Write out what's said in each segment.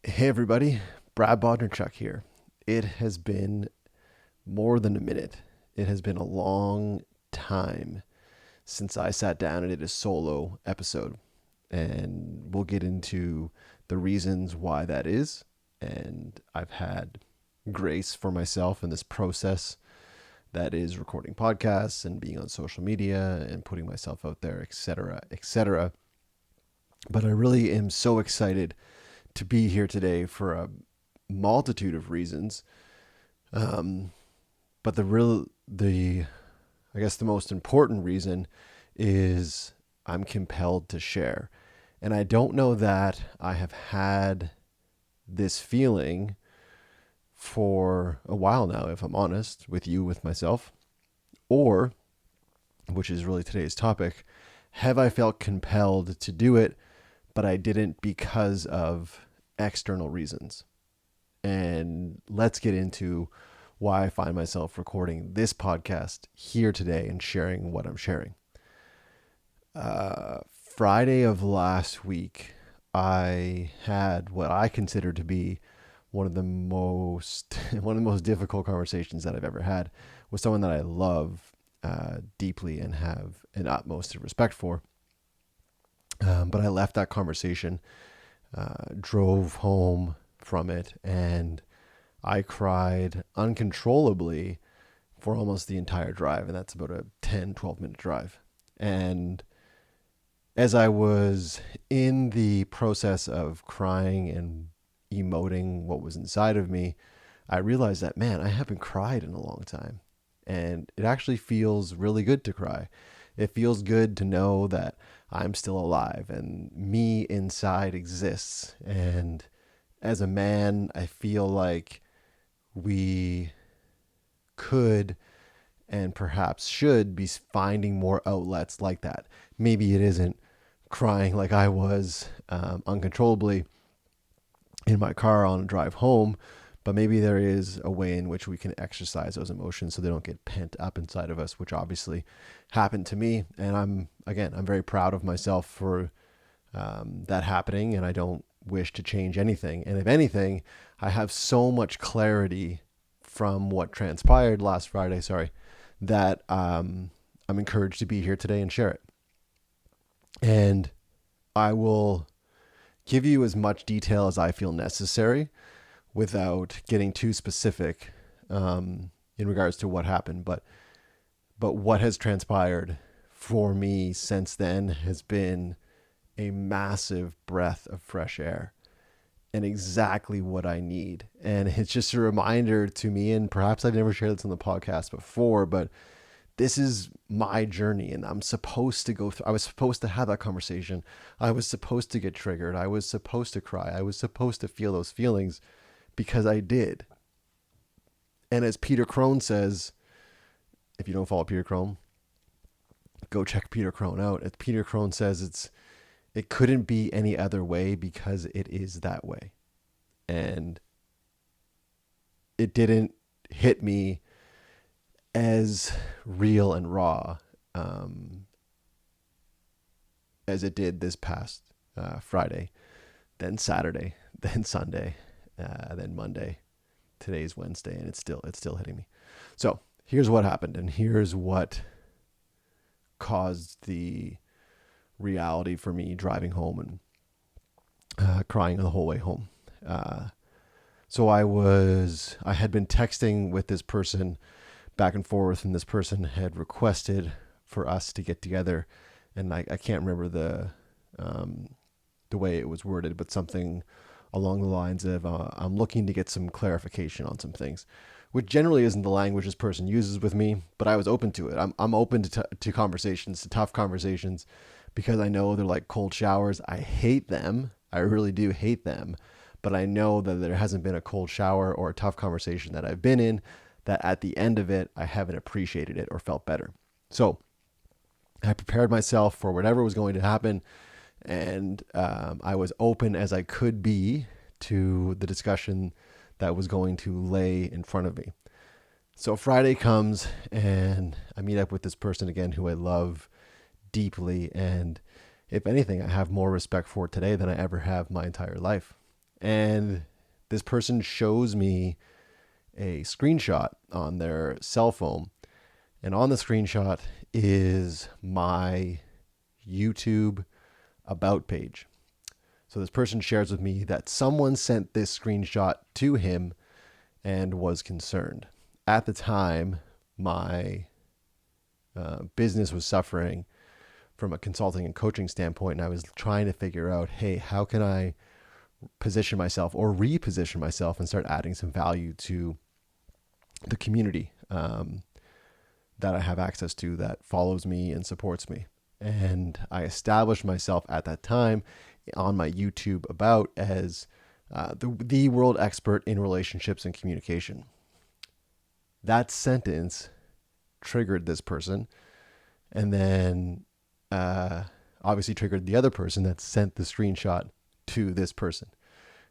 Hey everybody, Brad Bodnerchuk here. It has been more than a minute. It has been a long time since I sat down and did a solo episode. And we'll get into the reasons why that is. And I've had grace for myself in this process that is recording podcasts and being on social media and putting myself out there, etc., etc. But I really am so excited to be here today for a multitude of reasons. Um, but I guess the most important reason is I'm compelled to share. And I don't know that I have had this feeling for a while now, if I'm honest with you, with myself, or, which is really today's topic, have I felt compelled to do it, but I didn't because of external reasons? And let's get into why I find myself recording this podcast here today and sharing what I'm sharing. Friday of last week, I had what I consider to be one of the most one of the most difficult conversations that I've ever had with someone that I love deeply and have an utmost respect for. But I left that conversation, drove home from it, and I cried uncontrollably for almost the entire drive. And that's about a 10-12 minute drive. And as I was in the process of crying and emoting what was inside of me, I realized that, man, I haven't cried in a long time. And it actually feels really good to cry. It feels good to know that I'm still alive and me inside exists. And as a man, I feel like we could and perhaps should be finding more outlets like that. Maybe it isn't crying like I was uncontrollably in my car on a drive home, but maybe there is a way in which we can exercise those emotions so they don't get pent up inside of us, which obviously happened to me. And I'm very proud of myself for that happening, and I don't wish to change anything. And if anything, I have so much clarity from what transpired last Friday, that I'm encouraged to be here today and share it. And I will give you as much detail as I feel necessary without getting too specific in regards to what happened. But what has transpired for me since then has been a massive breath of fresh air and exactly what I need. And it's just a reminder to me, and perhaps I've never shared this on the podcast before, but this is my journey and I'm supposed to go through. I was supposed to have that conversation. I was supposed to get triggered. I was supposed to cry. I was supposed to feel those feelings because I did. And as Peter Crone says, if you don't follow Peter Crone, go check Peter Crone out. As Peter Crone says, it couldn't be any other way because it is that way. And it didn't hit me as real and raw as it did this past Friday, then Saturday, then Sunday, then Monday. Today's Wednesday, and it's still hitting me. So here's what happened, and here's what caused the reality for me driving home and crying the whole way home. So I had been texting with this person back and forth, and this person had requested for us to get together, and I can't remember the way it was worded, but something along the lines of I'm looking to get some clarification on some things, which generally isn't the language this person uses with me, but I was open to it. I'm open to conversations, to tough conversations, because I know they're like cold showers. I hate them. I really do hate them. But I know that there hasn't been a cold shower or a tough conversation that I've been in that at the end of it, I haven't appreciated it or felt better. So I prepared myself for whatever was going to happen. And I was open as I could be to the discussion that was going to lay in front of me. So Friday comes and I meet up with this person again who I love deeply. And if anything, I have more respect for today than I ever have my entire life. And this person shows me a screenshot on their cell phone. And on the screenshot is my YouTube about page. So this person shares with me that someone sent this screenshot to him and was concerned. At the time, my business was suffering from a consulting and coaching standpoint, and I was trying to figure out, hey, how can I position myself or reposition myself and start adding some value to the community that I have access to, that follows me and supports me. And I established myself at that time on my YouTube about as the world expert in relationships and communication. That sentence triggered this person, and then obviously triggered the other person that sent the screenshot to this person.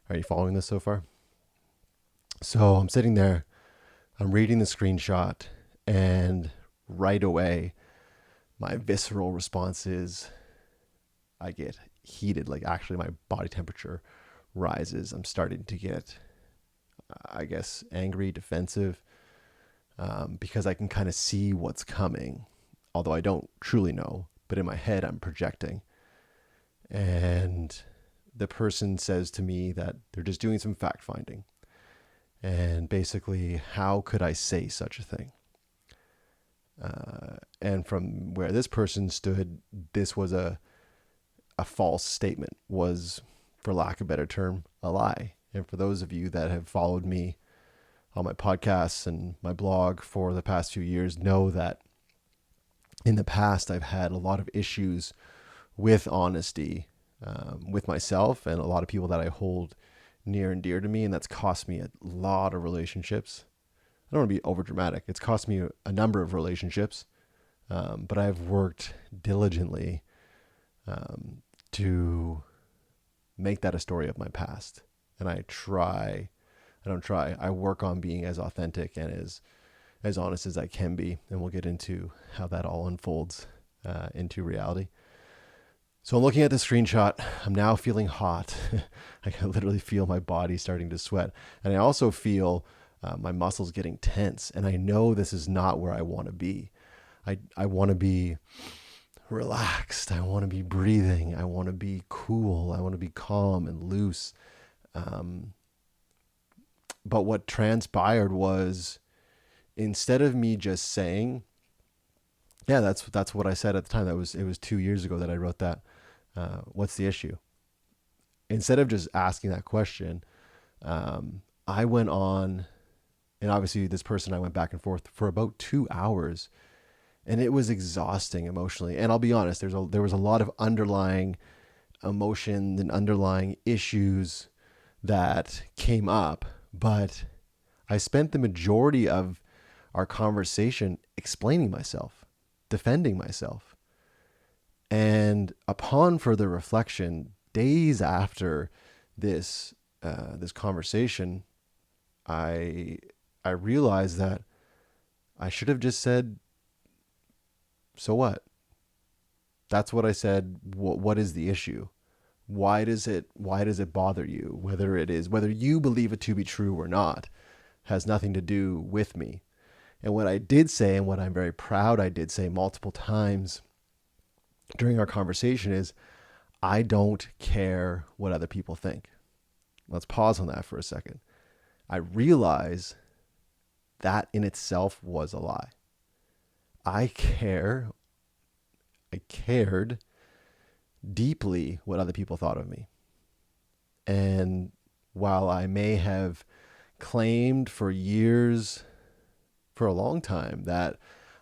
Are you following this so far? So I'm sitting there, I'm reading the screenshot, and right away, my visceral response is I get heated. Like, actually, my body temperature rises. I'm starting to get, I guess, angry, defensive, because I can kind of see what's coming, although I don't truly know. But in my head, I'm projecting. And the person says to me that they're just doing some fact finding. And basically, how could I say such a thing? And from where this person stood, this was a false statement, was, for lack of a better term, a lie. And for those of you that have followed me on my podcasts and my blog for the past few years know that in the past, I've had a lot of issues with honesty with myself and a lot of people that I hold near and dear to me. And that's cost me a lot of relationships. I don't want to be over dramatic. It's cost me a number of relationships, but I've worked diligently to make that a story of my past. And I work on being as authentic and as honest as I can be. And we'll get into how that all unfolds into reality. So I'm looking at the screenshot. I'm now feeling hot. I can literally feel my body starting to sweat. And I also feel my muscles getting tense. And I know this is not where I want to be. I want to be relaxed. I want to be breathing. I want to be cool. I want to be calm and loose. But what transpired was, instead of me just saying, yeah, that's what I said at the time. It was 2 years ago that I wrote that. What's the issue? Instead of just asking that question, I went on, and obviously this person, I went back and forth for about 2 hours, and it was exhausting emotionally. And I'll be honest, there was a lot of underlying emotions and underlying issues that came up, but I spent the majority of our conversation explaining myself, defending myself. And upon further reflection, days after this conversation, I realized that I should have just said, "So what?" That's what I said. What is the issue? Why does it bother you? Whether you believe it to be true or not, has nothing to do with me. And what I did say, and what I'm very proud I did say multiple times during our conversation, is, I don't care what other people think. Let's pause on that for a second. I realize that in itself was a lie. I cared deeply what other people thought of me. And while I may have claimed for years, for a long time, that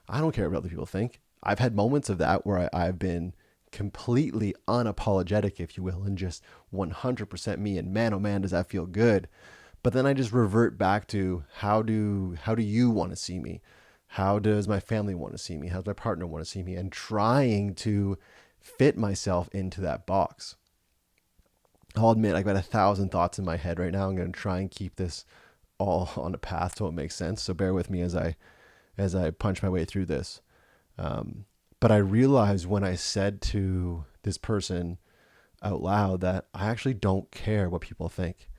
I don't care what other people think, I've had moments of that where I've been completely unapologetic, if you will, and just 100% me. And man, oh man, does that feel good. But then I just revert back to, how do you want to see me? How does my family want to see me? How does my partner want to see me? And trying to fit myself into that box. I'll admit, I've got 1,000 thoughts in my head right now. I'm going to try and keep this all on a path so it makes sense. So bear with me as I punch my way through this. But I realized when I said to this person out loud that I actually don't care what people think.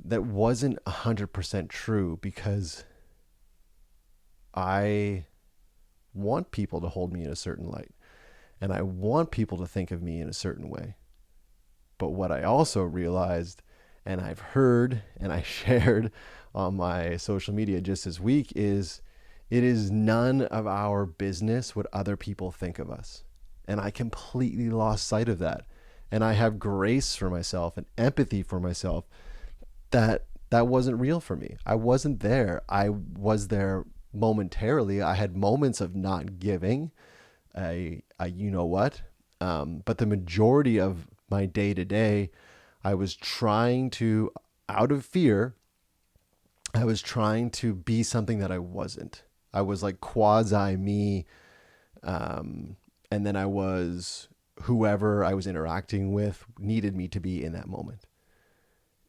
that wasn't 100% true, because I want people to hold me in a certain light and I want people to think of me in a certain way. But what I also realized, and I've heard and I shared on my social media just this week, is it is none of our business what other people think of us. And I completely lost sight of that. And I have grace for myself and empathy for myself that wasn't real for me. I wasn't there. I was there momentarily. I had moments of not giving a you know what. But the majority of my day to day, I was trying to, out of fear, I was trying to be something that I wasn't. I was like quasi me. And then I was whoever I was interacting with needed me to be in that moment.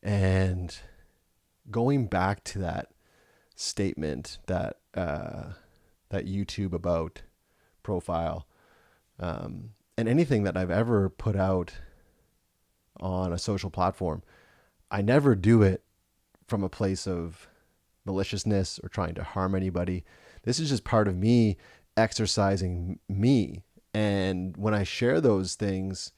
And going back to that statement, that YouTube about profile, and anything that I've ever put out on a social platform, I never do it from a place of maliciousness or trying to harm anybody. This is just part of me exercising me. And when I share those things,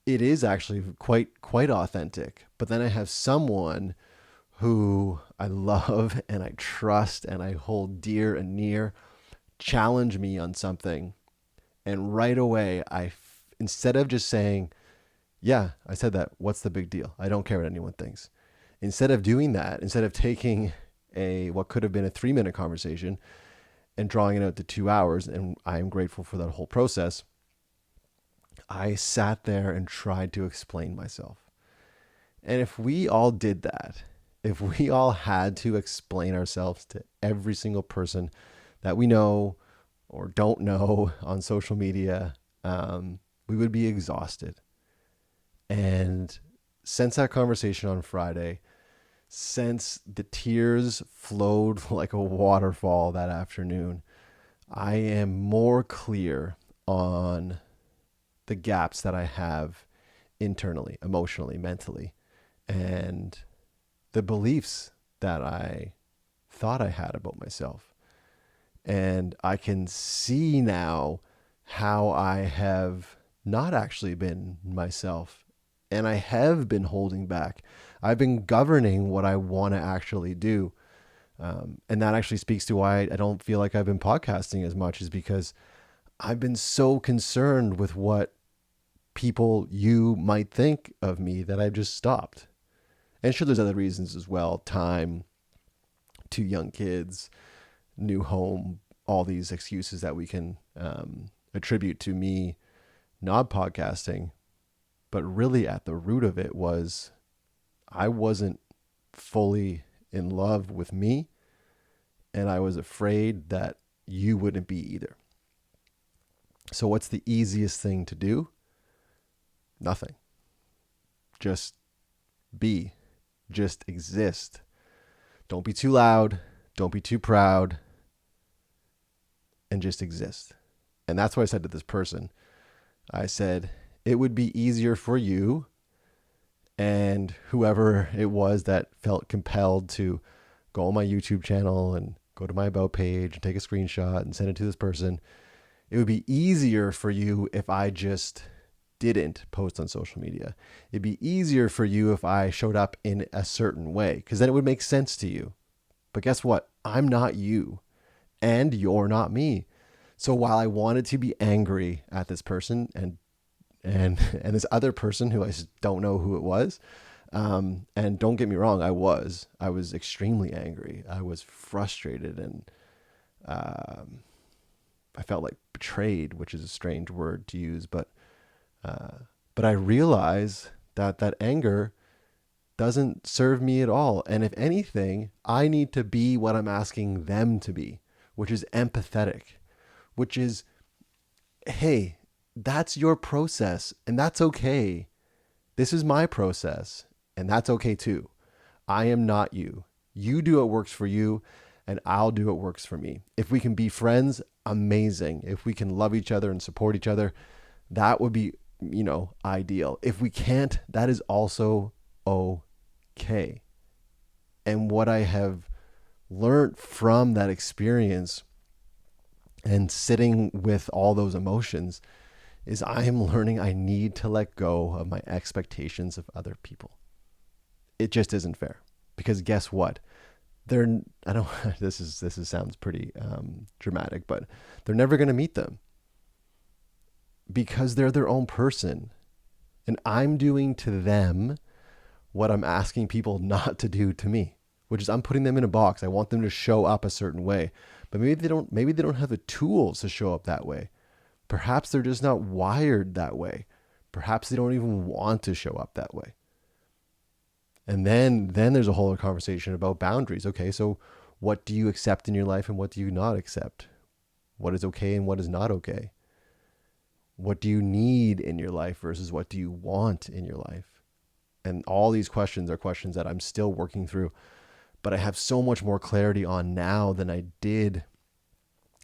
it is actually quite authentic. But then I have someone who I love and I trust and I hold dear and near challenge me on something. And right away, instead of just saying, yeah, I said that, what's the big deal? I don't care what anyone thinks. Instead of doing that, instead of taking what could have been a 3-minute conversation and drawing it out to 2 hours, and I am grateful for that whole process, I sat there and tried to explain myself. And if we all did that, if we all had to explain ourselves to every single person that we know or don't know on social media, we would be exhausted. And since that conversation on Friday, since the tears flowed like a waterfall that afternoon, I am more clear on the gaps that I have internally, emotionally, mentally, and the beliefs that I thought I had about myself. And I can see now how I have not actually been myself. And I have been holding back. I've been governing what I want to actually do. And that actually speaks to why I don't feel like I've been podcasting as much, is because I've been so concerned with what you might think of me that I've just stopped. And sure, there's other reasons as well. Time, 2 young kids, new home, all these excuses that we can attribute to me not podcasting. But really at the root of it was I wasn't fully in love with me, and I was afraid that you wouldn't be either. So what's the easiest thing to do? Nothing. Just be. Just exist. Don't be too loud. Don't be too proud. And just exist. And that's what I said to this person. I said, it would be easier for you and whoever it was that felt compelled to go on my YouTube channel and go to my about page and take a screenshot and send it to this person. It would be easier for you if I just didn't post on social media. It'd be easier for you if I showed up in a certain way, because then it would make sense to you. But guess what? I'm not you, and you're not me. So while I wanted to be angry at this person and this other person who I just don't know who it was, and don't get me wrong, I was extremely angry. I was frustrated, and I felt like betrayed, which is a strange word to use, but I realize that anger doesn't serve me at all. And if anything, I need to be what I'm asking them to be, which is empathetic, which is, hey, that's your process and that's okay. This is my process and that's okay too. I am not you. You do what works for you and I'll do what works for me. If we can be friends, amazing. If we can love each other and support each other, that would be, ideal. If we can't, that is also okay. And what I have learned from that experience and sitting with all those emotions is I am learning I need to let go of my expectations of other people. It just isn't fair, because guess what? They're I don't this sounds pretty dramatic, but they're never going to meet them because they're their own person, and I'm doing to them what I'm asking people not to do to me, which is I'm putting them in a box. I want them to show up a certain way, but maybe they don't have the tools to show up that way. Perhaps they're just not wired that way. Perhaps they don't even want to show up that way. And then there's a whole other conversation about boundaries. Okay, so what do you accept in your life and what do you not accept? What is okay and what is not okay? What do you need in your life versus what do you want in your life? And all these questions are questions that I'm still working through, but I have so much more clarity on now than I did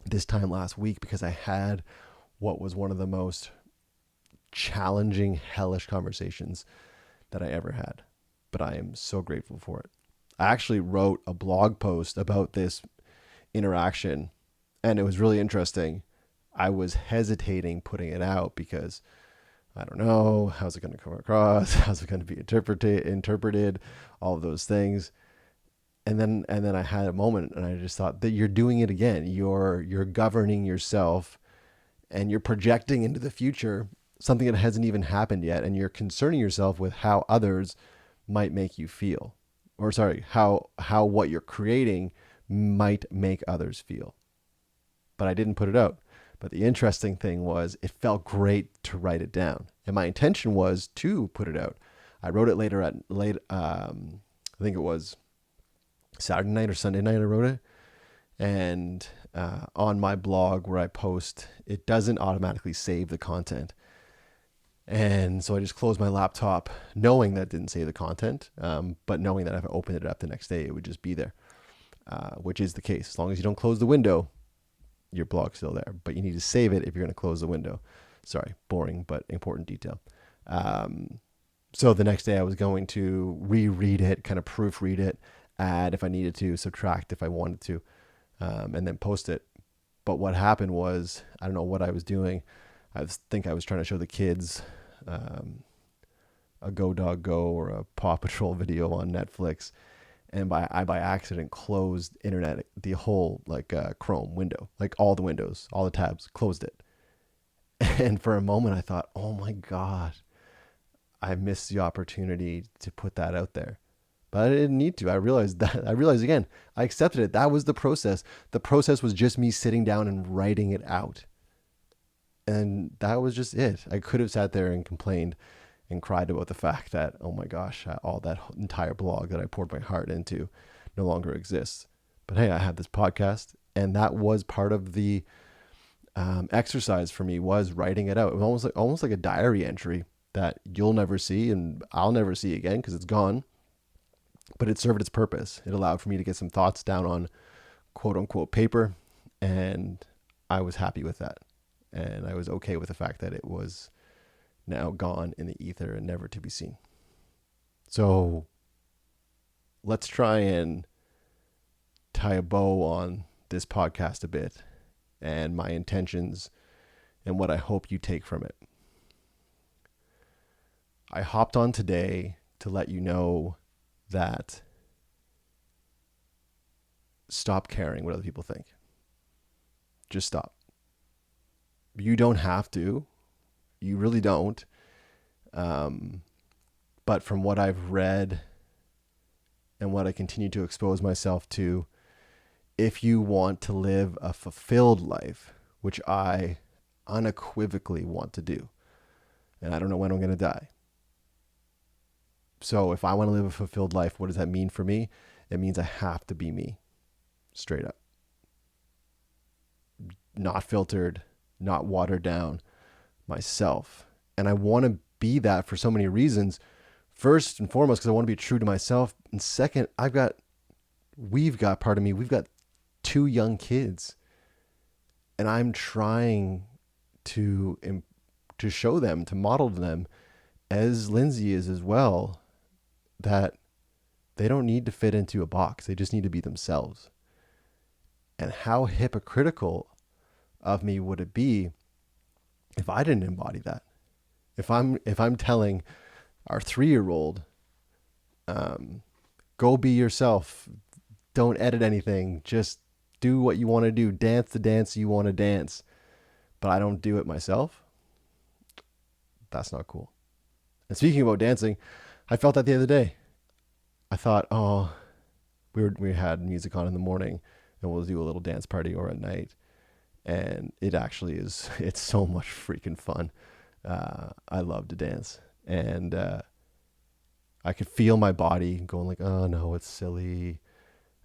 this time last week, because I had what was one of the most challenging, hellish conversations that I ever had. But I am so grateful for it. I actually wrote a blog post about this interaction, and it was really interesting. I was hesitating putting it out because I don't know, how's it going to come across? How's it going to be interpreted? All of those things. And then I had a moment and I just thought that you're doing it again. You're governing yourself and you're projecting into the future something that hasn't even happened yet, and you're concerning yourself with how others might make you feel. Or sorry, how what you're creating might make others feel. But I didn't put it out. But the interesting thing was it felt great to write it down. And my intention was to put it out. I wrote it I think it was Saturday night or Sunday night I wrote it. And on my blog where I post, it doesn't automatically save the content. And so I just closed my laptop knowing that it didn't save the content, but knowing that if I opened it up the next day, it would just be there, which is the case. As long as you don't close the window, your blog's still there, but you need to save it if you're going to close the window. Sorry, boring, but important detail. So the next day I was going to reread it, kind of proofread it, add if I needed to, subtract if I wanted to, and then post it. But what happened was, I don't know what I was doing. I think I was trying to show the kids a Go Dog Go or a Paw Patrol video on Netflix, and by accident closed internet, the whole Chrome window, like all the windows, all the tabs, closed it. And for a moment I thought, oh my God, I missed the opportunity to put that out there. But I didn't need to. I realized again, I accepted it. That was the process. The process was just me sitting down and writing it out. And that was just it. I could have sat there and complained and cried about the fact that, oh my gosh, all that entire blog that I poured my heart into no longer exists. But hey, I have this podcast, and that was part of the exercise for me, was writing it out. It was almost like a diary entry that you'll never see and I'll never see again because it's gone. But it served its purpose. It allowed for me to get some thoughts down on quote unquote paper, and I was happy with that. And I was okay with the fact that it was now gone in the ether and never to be seen. So let's try and tie a bow on this podcast a bit and my intentions and what I hope you take from it. I hopped on today to let you know that stop caring what other people think. Just stop. You don't have to. You really don't. But from what I've read and what I continue to expose myself to, if you want to live a fulfilled life, which I unequivocally want to do, and I don't know when I'm going to die. So if I want to live a fulfilled life, what does that mean for me? It means I have to be me, straight up. Not filtered, not watered down, myself. And I want to be that for so many reasons. First and foremost, because I want to be true to myself. And second, we've got 2 young kids. And I'm trying to show them, to model to them, as Lindsay is as well, that They don't need to fit into a box. They just need to be themselves. And how hypocritical of me would it be if I didn't embody that? If I'm telling our 3-year-old, go be yourself, don't edit anything, just do what you want to do, dance the dance you want to dance, but I don't do it myself, that's not cool. And speaking about dancing, I felt that the other day. I thought, oh, we had music on in the morning, and we'll do a little dance party or at night. And it actually is, it's so much freaking fun. I love to dance. And I could feel my body going like, oh no, it's silly.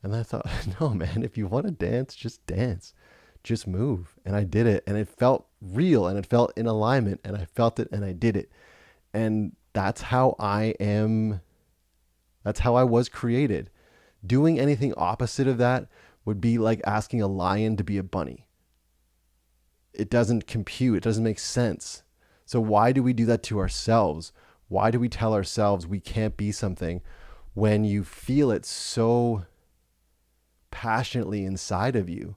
And I thought, no, man, if you want to dance, just dance. Just move. And I did it. And it felt real and it felt in alignment. And I felt it and I did it. And that's how I am. That's how I was created. Doing anything opposite of that would be like asking a lion to be a bunny. It doesn't compute. It doesn't make sense. So why do we do that to ourselves? Why do we tell ourselves we can't be something when you feel it so passionately inside of you?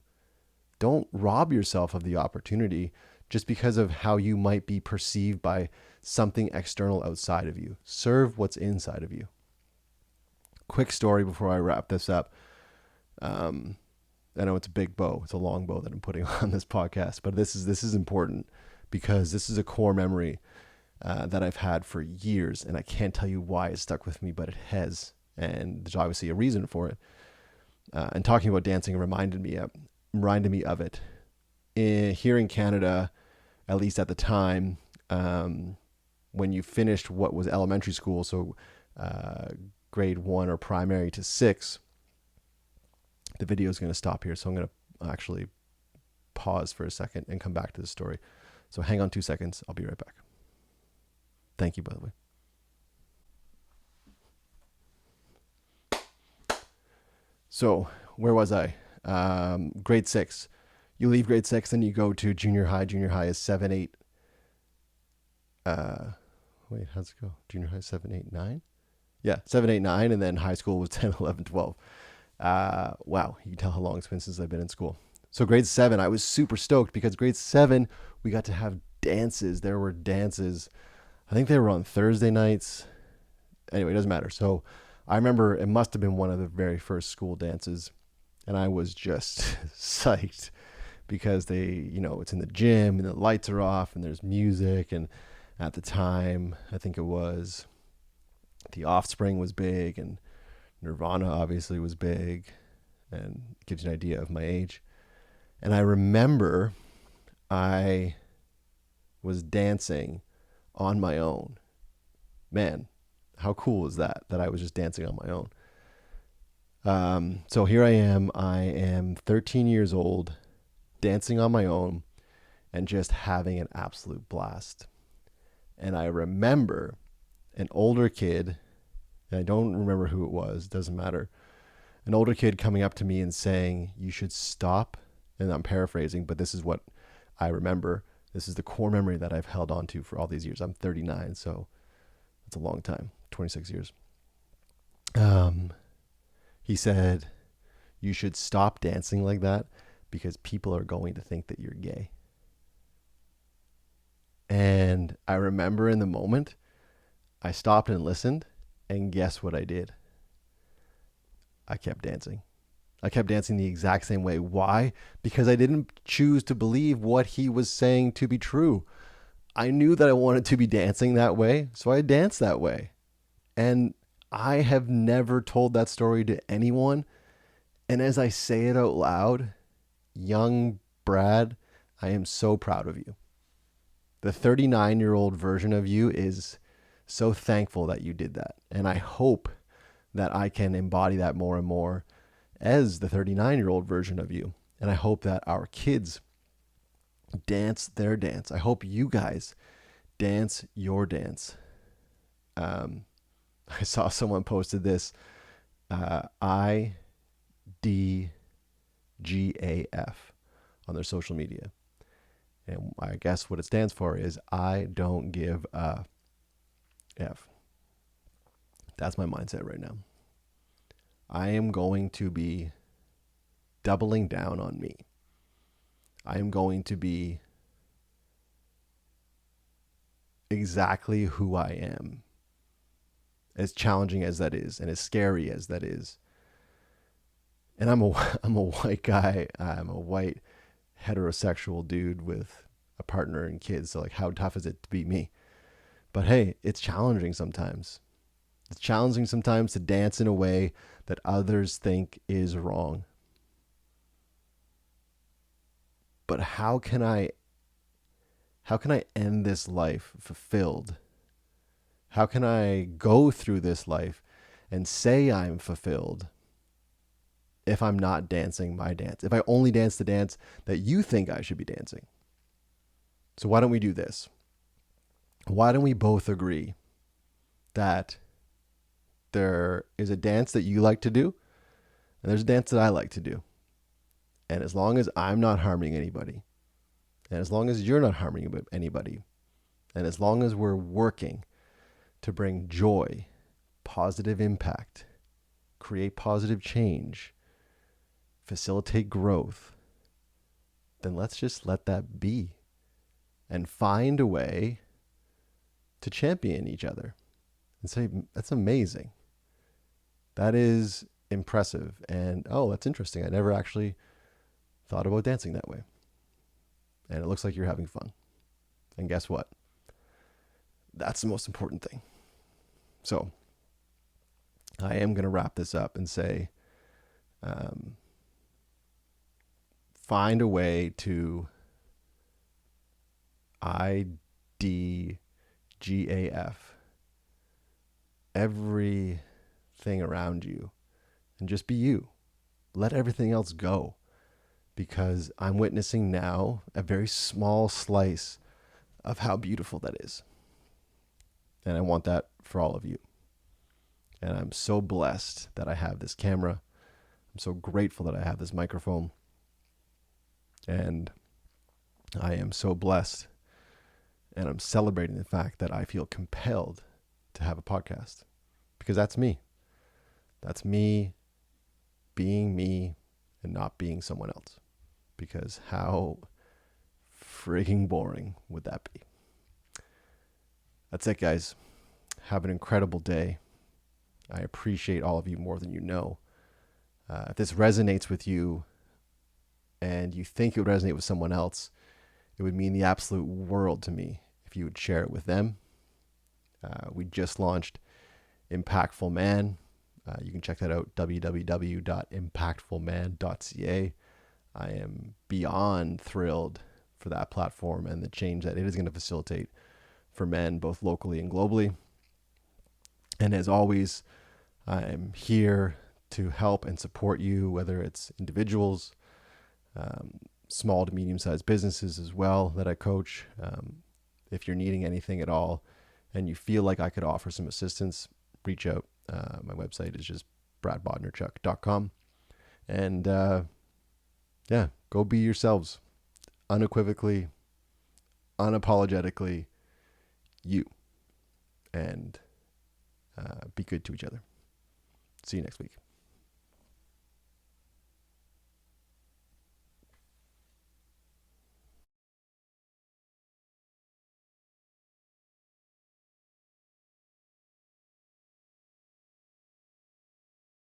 Don't rob yourself of the opportunity just because of how you might be perceived by something external outside of you. Serve what's inside of you. Quick story before I wrap this up. I know it's a big bow. It's a long bow that I'm putting on this podcast, but this is important because this is a core memory that I've had for years, and I can't tell you why it stuck with me, but it has, and there's obviously a reason for it. And talking about dancing reminded me of it. Here in Canada, at least at the time, when you finished what was elementary school, so grade 1 or primary to 6, the video is going to stop here. So I'm going to actually pause for a second and come back to the story. So hang on 2 seconds. I'll be right back. Thank you, by the way. So where was I? Grade 6. You leave grade 6, then you go to junior high. Junior high is 7, 8. Wait, how's it go? Junior high 7, 8, 9? Yeah, 7, 8, 9. And then high school was 10, 11, 12. Wow, you can tell how long it's been since I've been in school. So grade 7, I was super stoked because grade 7, we got to have dances. There were dances. I think they were on Thursday nights. Anyway, it doesn't matter. So I remember it must have been one of the very first school dances. And I was just psyched because it's in the gym and the lights are off and there's music. And at the time, I think it was The Offspring was big and Nirvana obviously was big, and it gives you an idea of my age. And I remember I was dancing on my own. Man, how cool was that I was just dancing on my own. So here I am 13 years old, dancing on my own and just having an absolute blast. And I remember an older kid, and I don't remember who it was, doesn't matter. An older kid coming up to me and saying, you should stop. And I'm paraphrasing, but this is what I remember. This is the core memory that I've held on to for all these years. I'm 39, so it's a long time, 26 years. He said, you should stop dancing like that because people are going to think that you're gay. And I remember in the moment, I stopped and listened. And guess what I did? I kept dancing. I kept dancing the exact same way. Why? Because I didn't choose to believe what he was saying to be true. I knew that I wanted to be dancing that way, so I danced that way. And I have never told that story to anyone. And as I say it out loud, young Brad, I am so proud of you. The 39-year-old version of you is so thankful that you did that. And I hope that I can embody that more and more as the 39-year-old version of you. And I hope that our kids dance their dance. I hope you guys dance your dance. I saw someone posted this, IDGAF on their social media. And I guess what it stands for is I don't give a F. That's my mindset right now. I am going to be doubling down on me. I am going to be exactly who I am, as challenging as that is and as scary as that is. And I'm a white guy. I'm a white heterosexual dude with a partner and kids. So like, how tough is it to be me? But hey, it's challenging sometimes. It's challenging sometimes to dance in a way that others think is wrong. But how can I end this life fulfilled? How can I go through this life and say I'm fulfilled if I'm not dancing my dance? If I only dance the dance that you think I should be dancing? So why don't we do this? Why don't we both agree that there is a dance that you like to do and there's a dance that I like to do? And as long as I'm not harming anybody, and as long as you're not harming anybody, and as long as we're working to bring joy, positive impact, create positive change, facilitate growth, then let's just let that be and find a way to champion each other and say, that's amazing. That is impressive. And oh, that's interesting. I never actually thought about dancing that way. And it looks like you're having fun. And guess what? That's the most important thing. So I am going to wrap this up and say, find a way to IDGAF everything around you and just be you. Let everything else go, because I'm witnessing now a very small slice of how beautiful that is. And I want that for all of you. And I'm so blessed that I have this camera. I'm so grateful that I have this microphone. And I am so blessed, and I'm celebrating the fact that I feel compelled to have a podcast, because that's me. That's me being me and not being someone else. Because how frigging boring would that be? That's it, guys. Have an incredible day. I appreciate all of you more than you know. If this resonates with you and you think it would resonate with someone else, it would mean the absolute world to me if you would share it with them. We just launched Impactful Man. You can check that out, www.impactfulman.ca. I am beyond thrilled for that platform and the change that it is going to facilitate for men, both locally and globally. And as always, I'm here to help and support you, whether it's individuals, small to medium-sized businesses as well that I coach. If you're needing anything at all and you feel like I could offer some assistance, reach out. My website is just bradbodnerchuk.com. And yeah, go be yourselves. Unequivocally, unapologetically you. And be good to each other. See you next week.